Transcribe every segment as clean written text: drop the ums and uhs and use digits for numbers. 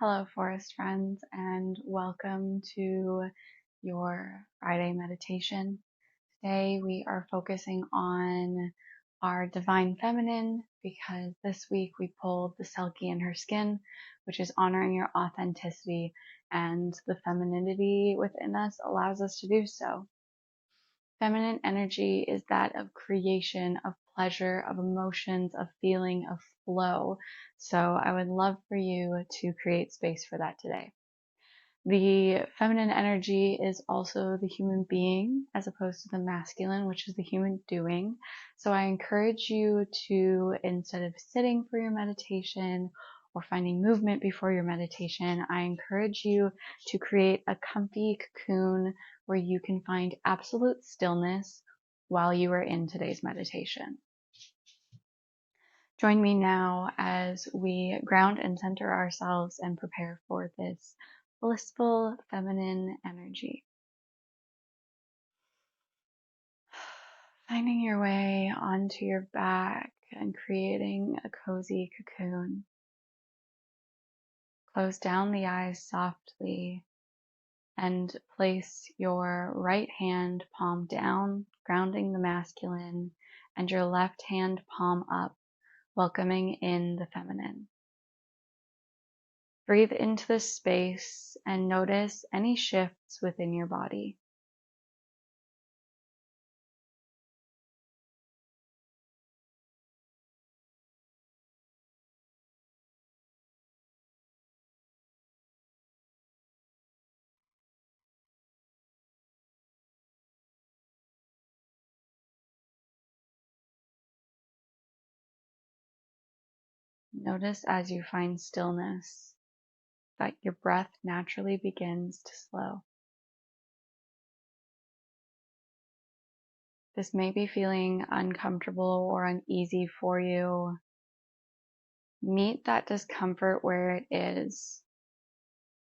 Hello, forest friends, and welcome to your Friday meditation. Today we are focusing on our divine feminine because this week we pulled the Selkie in her skin, which is honoring your authenticity, and the femininity within us allows us to do so. Feminine energy is that of creation, of pleasure, of emotions, of feeling, of flow. So I would love for you to create space for that today. The feminine energy is also the human being as opposed to the masculine, which is the human doing. So I encourage you to, instead of sitting for your meditation or finding movement before your meditation, I encourage you to create a comfy cocoon where you can find absolute stillness while you are in today's meditation. Join me now as we ground and center ourselves and prepare for this blissful feminine energy. Finding your way onto your back and creating a cozy cocoon. Close down the eyes softly and place your right hand palm down, grounding the masculine, and your left hand palm up, welcoming in the feminine. Breathe into this space and notice any shifts within your body. Notice as you find stillness that your breath naturally begins to slow. This may be feeling uncomfortable or uneasy for you. Meet that discomfort where it is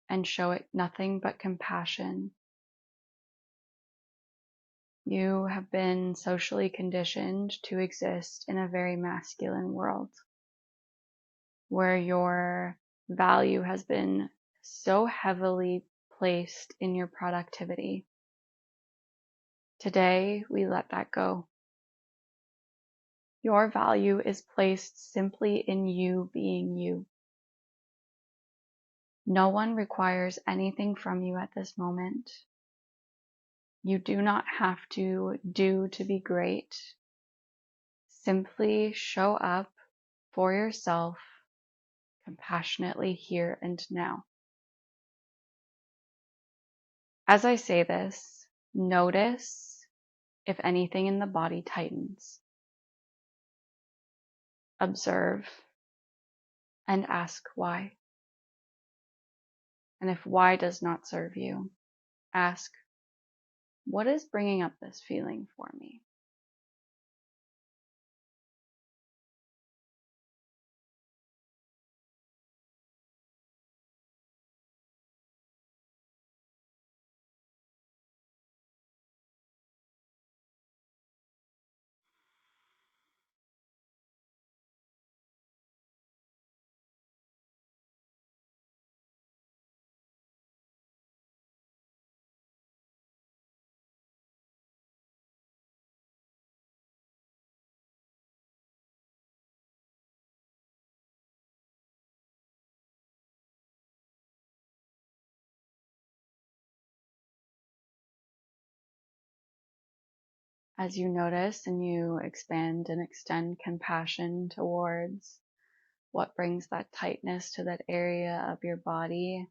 and show it nothing but compassion. You have been socially conditioned to exist in a very masculine world where your value has been so heavily placed in your productivity. Today, we let that go. Your value is placed simply in you being you. No one requires anything from you at this moment. You do not have to do to be great. Simply show up for yourself compassionately here and now. As I say this, notice if anything in the body tightens. Observe and ask why. And if why does not serve you, ask, what is bringing up this feeling for me? As you notice and you expand and extend compassion towards what brings that tightness to that area of your body,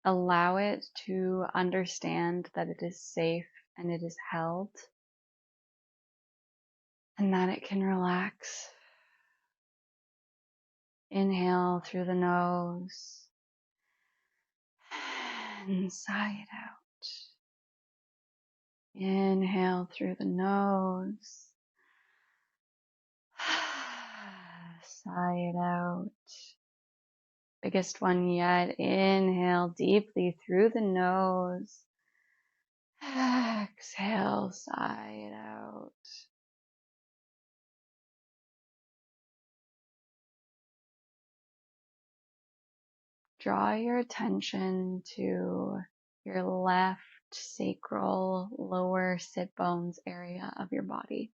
allow it to understand that it is safe and it is held and that it can relax. Inhale through the nose and sigh it out. Inhale through the nose. Sigh it out. Biggest one yet. Inhale deeply through the nose. Exhale, sigh it out. Draw your attention to your left sacral lower sit bones area of your body.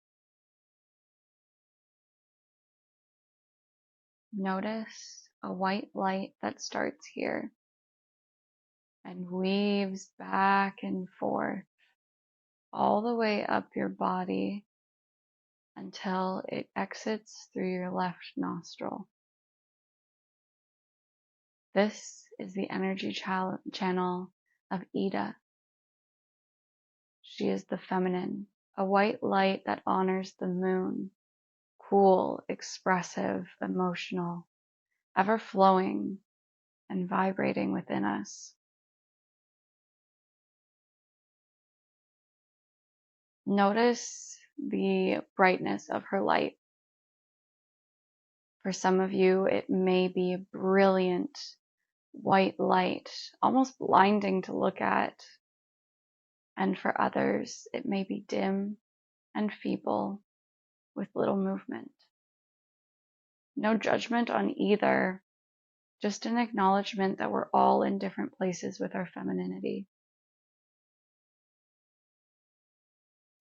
Notice a white light that starts here and weaves back and forth all the way up your body until it exits through your left nostril. This is the energy channel of Ida. She is the feminine, a white light that honors the moon, cool, expressive, emotional, ever flowing and vibrating within us. Notice the brightness of her light. For some of you, it may be a brilliant white light, almost blinding to look at. And for others, it may be dim and feeble with little movement. No judgment on either, just an acknowledgement that we're all in different places with our femininity.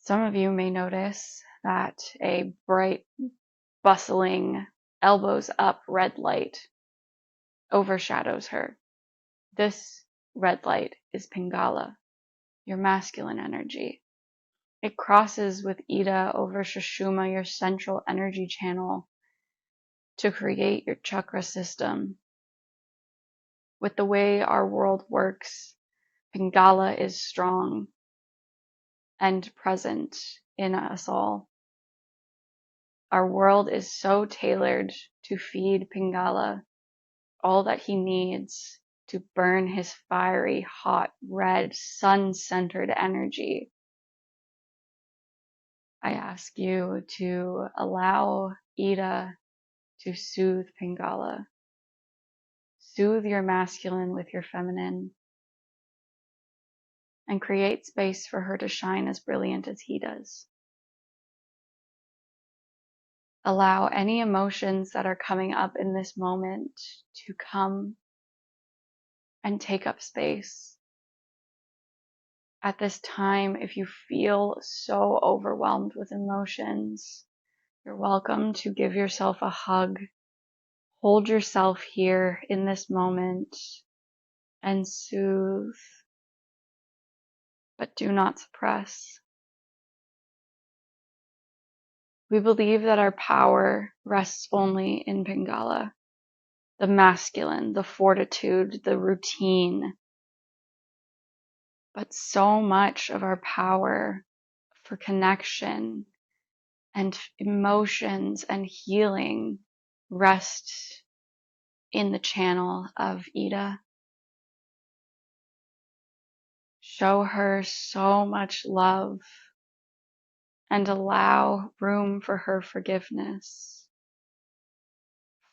Some of you may notice that a bright, bustling, elbows up red light overshadows her. This red light is Pingala, your masculine energy. It crosses with Ida over Sushumna, your central energy channel, to create your chakra system. With the way our world works, Pingala is strong and present in us all. Our world is so tailored to feed Pingala all that he needs to burn his fiery, hot, red, sun-centered energy. I ask you to allow Ida to soothe Pingala. Soothe your masculine with your feminine and create space for her to shine as brilliant as he does. Allow any emotions that are coming up in this moment to come and take up space. At this time, if you feel so overwhelmed with emotions, you're welcome to give yourself a hug. Hold yourself here in this moment and soothe, but do not suppress. We believe that our power rests only in Pingala, the masculine, the fortitude, the routine. But so much of our power for connection and emotions and healing rests in the channel of Ida. Show her so much love and allow room for her forgiveness,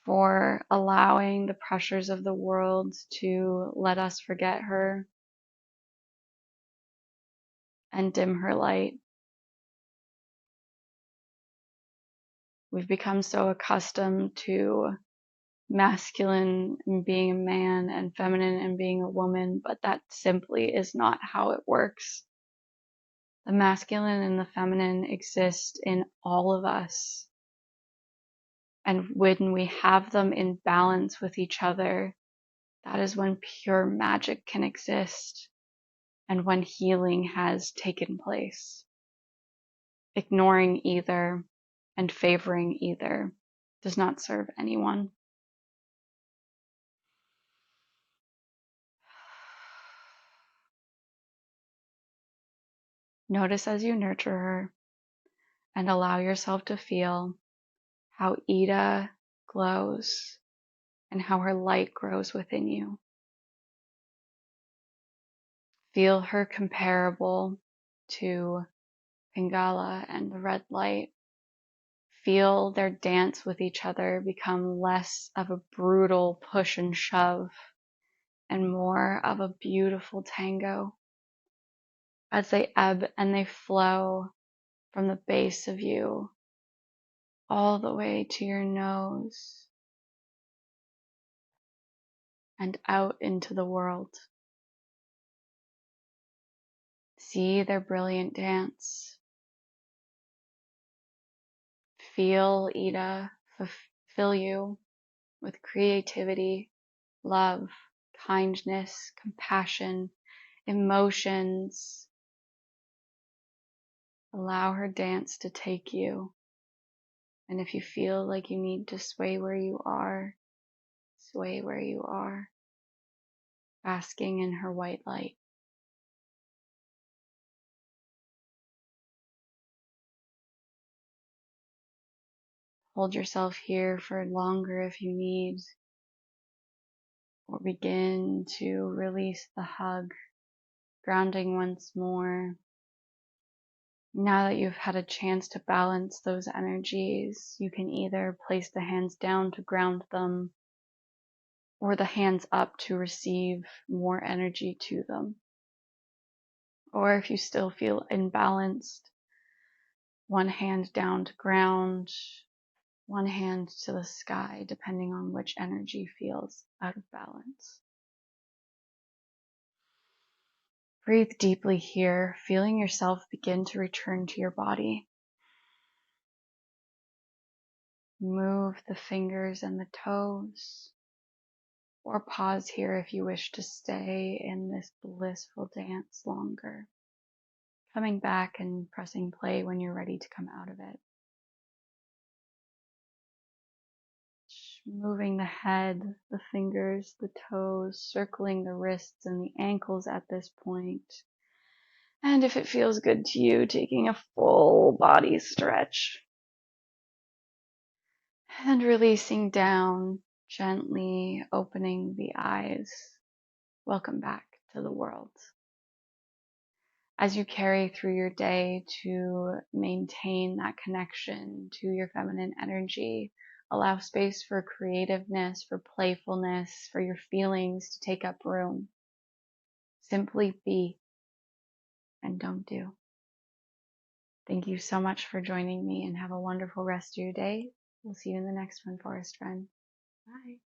for allowing the pressures of the world to let us forget her and dim her light. We've become so accustomed to masculine and being a man and feminine and being a woman, but that simply is not how it works. The masculine and the feminine exist in all of us. And when we have them in balance with each other, that is when pure magic can exist and when healing has taken place. Ignoring either and favoring either does not serve anyone. Notice as you nurture her and allow yourself to feel how Ida glows and how her light grows within you. Feel her comparable to Pingala and the red light. Feel their dance with each other become less of a brutal push and shove and more of a beautiful tango as they ebb and they flow from the base of you all the way to your nose. and out into the world. See their brilliant dance. Feel Ida fill you with creativity, love, kindness, compassion, emotions. Allow her dance to take you. And if you feel like you need to sway where you are, sway where you are, basking in her white light. Hold yourself here for longer if you need, or begin to release the hug, grounding once more. Now that you've had a chance to balance those energies, you can either place the hands down to ground them, or the hands up to receive more energy to them. Or if you still feel imbalanced, one hand down to ground, one hand to the sky, depending on which energy feels out of balance. Breathe deeply here, feeling yourself begin to return to your body. Move the fingers and the toes, or pause here if you wish to stay in this blissful dance longer. Coming back and pressing play when you're ready to come out of it. Moving the head, the fingers, the toes, circling the wrists and the ankles at this point. And if it feels good to you, taking a full body stretch. And releasing down, gently opening the eyes. Welcome back to the world. As you carry through your day to maintain that connection to your feminine energy, allow space for creativeness, for playfulness, for your feelings to take up room. Simply be and don't do. Thank you so much for joining me and have a wonderful rest of your day. We'll see you in the next one, forest friend. Bye.